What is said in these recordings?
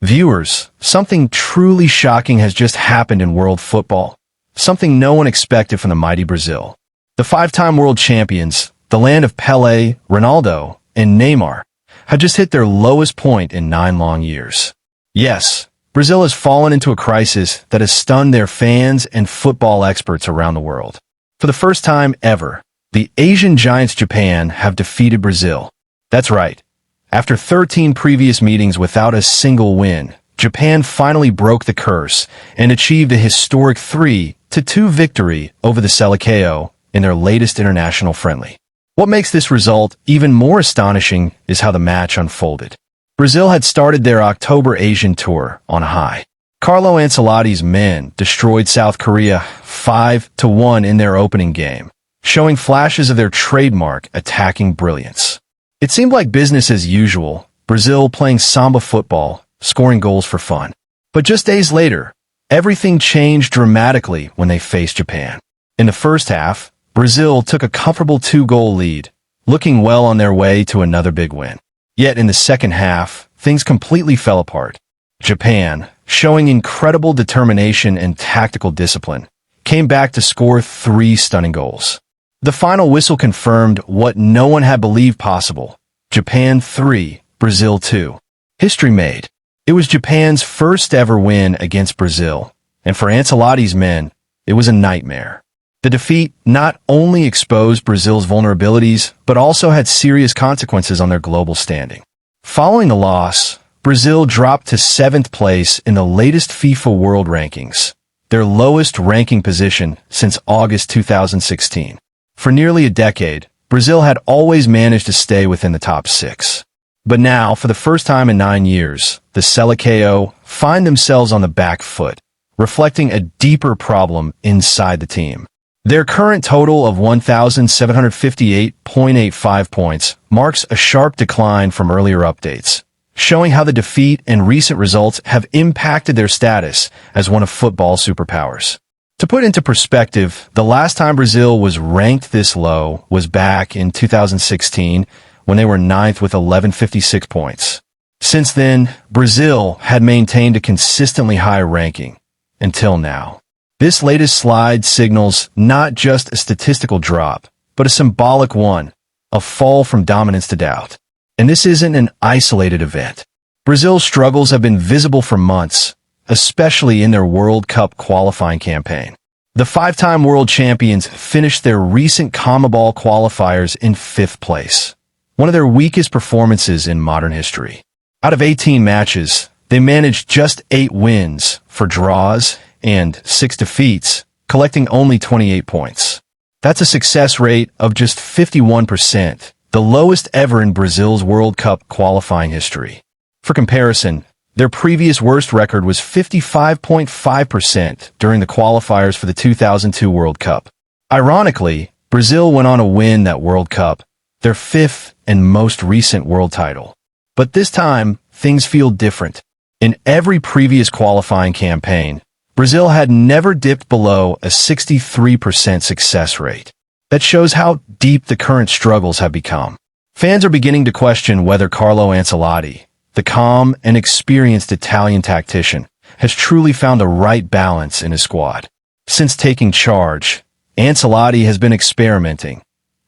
Viewers, something truly shocking has just happened in world football. Something no one expected from the mighty Brazil. The five-time world champions, the land of Pelé, Ronaldo, and Neymar, have just hit their lowest point in 9 long years. Yes, Brazil has fallen into a crisis that has stunned their fans and football experts around the world. For the first time ever, the Asian giants Japan have defeated Brazil. That's right. After 13 previous meetings without a single win, Japan finally broke the curse and achieved a historic 3-2 victory over the Selecão in their latest international friendly. What makes this result even more astonishing is how the match unfolded. Brazil had started their October Asian tour on a high. Carlo Ancelotti's men destroyed South Korea 5-1 in their opening game, showing flashes of their trademark attacking brilliance. It seemed like business as usual, Brazil playing samba football, scoring goals for fun. But just days later, everything changed dramatically when they faced Japan. In the first half, Brazil took a comfortable 2-goal lead, looking well on their way to another big win. Yet in the second half, things completely fell apart. Japan, showing incredible determination and tactical discipline, came back to score 3 stunning goals. The final whistle confirmed what no one had believed possible. Japan 3, Brazil 2. History made. It was Japan's first ever win against Brazil, and for Ancelotti's men, it was a nightmare. The defeat not only exposed Brazil's vulnerabilities, but also had serious consequences on their global standing. Following the loss, Brazil dropped to 7th place in the latest FIFA World Rankings, their lowest ranking position since August 2016. For nearly a decade, Brazil had always managed to stay within the top 6. But now, for the first time in 9 years, the Selecão find themselves on the back foot, reflecting a deeper problem inside the team. Their current total of 1,758.85 points marks a sharp decline from earlier updates, showing how the defeat and recent results have impacted their status as one of football's superpowers. To put into perspective, the last time Brazil was ranked this low was back in 2016 when they were 9th with 1156 points. Since then, Brazil had maintained a consistently high ranking until now. This latest slide signals not just a statistical drop, but a symbolic one, a fall from dominance to doubt. And this isn't an isolated event. Brazil's struggles have been visible for months, especially in their World Cup qualifying campaign. The 5-time world champions finished their recent CONMEBOL qualifiers in 5th place, one of their weakest performances in modern history. Out of 18 matches, they managed just 8 wins, 4 draws, and 6 defeats, collecting only 28 points. That's a success rate of just 51%, the lowest ever in Brazil's World Cup qualifying history. For comparison, their previous worst record was 55.5% during the qualifiers for the 2002 World Cup. Ironically, Brazil went on to win that World Cup, their 5th and most recent world title. But this time, things feel different. In every previous qualifying campaign, Brazil had never dipped below a 63% success rate. That shows how deep the current struggles have become. Fans are beginning to question whether Carlo Ancelotti, the calm and experienced Italian tactician, has truly found the right balance in his squad. Since taking charge, Ancelotti has been experimenting,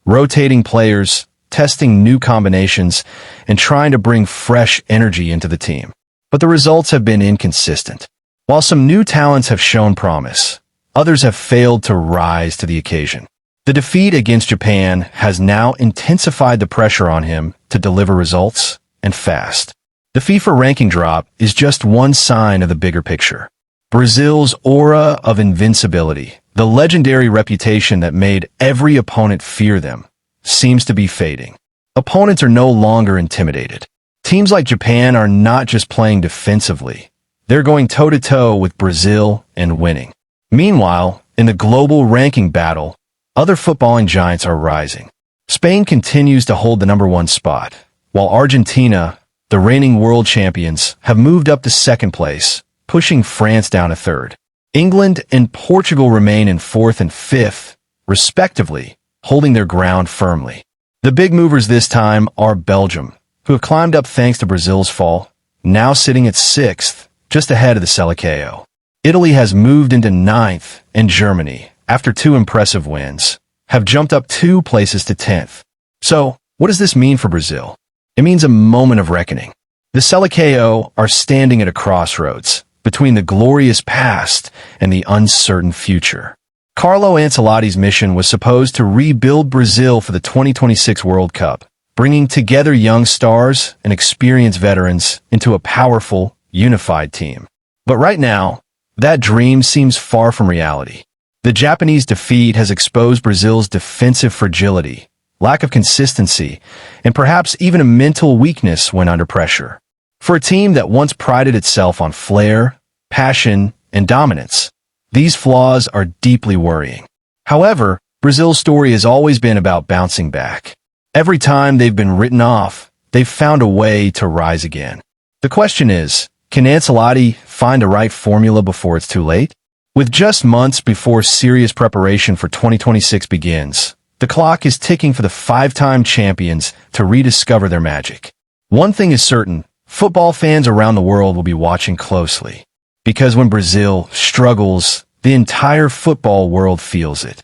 rotating players, testing new combinations, and trying to bring fresh energy into the team. But the results have been inconsistent. While some new talents have shown promise, others have failed to rise to the occasion. The defeat against Japan has now intensified the pressure on him to deliver results, and fast. The FIFA ranking drop is just one sign of the bigger picture. Brazil's aura of invincibility, the legendary reputation that made every opponent fear them, seems to be fading. Opponents are no longer intimidated. Teams like Japan are not just playing defensively. They're going toe-to-toe with Brazil and winning. Meanwhile, in the global ranking battle, other footballing giants are rising. Spain continues to hold the #1 spot, while Argentina, the reigning world champions, have moved up to 2nd place, pushing France down to 3rd. England and Portugal remain in 4th and 5th, respectively, holding their ground firmly. The big movers this time are Belgium, who have climbed up thanks to Brazil's fall, now sitting at 6th, just ahead of the Selecão. Italy has moved into 9th, and Germany, after 2 impressive wins, have jumped up 2 places to 10th. So, what does this mean for Brazil? It means a moment of reckoning. The Selecão are standing at a crossroads between the glorious past and the uncertain future. Carlo Ancelotti's mission was supposed to rebuild Brazil for the 2026 World Cup, bringing together young stars and experienced veterans into a powerful, unified team. But right now, that dream seems far from reality. The Japanese defeat has exposed Brazil's defensive fragility, lack of consistency, and perhaps even a mental weakness when under pressure. For a team that once prided itself on flair, passion, and dominance, these flaws are deeply worrying. However, Brazil's story has always been about bouncing back. Every time they've been written off, they've found a way to rise again. The question is, can Ancelotti find a right formula before it's too late? With just months before serious preparation for 2026 begins, the clock is ticking for the 5-time champions to rediscover their magic. One thing is certain, football fans around the world will be watching closely. Because when Brazil struggles, the entire football world feels it.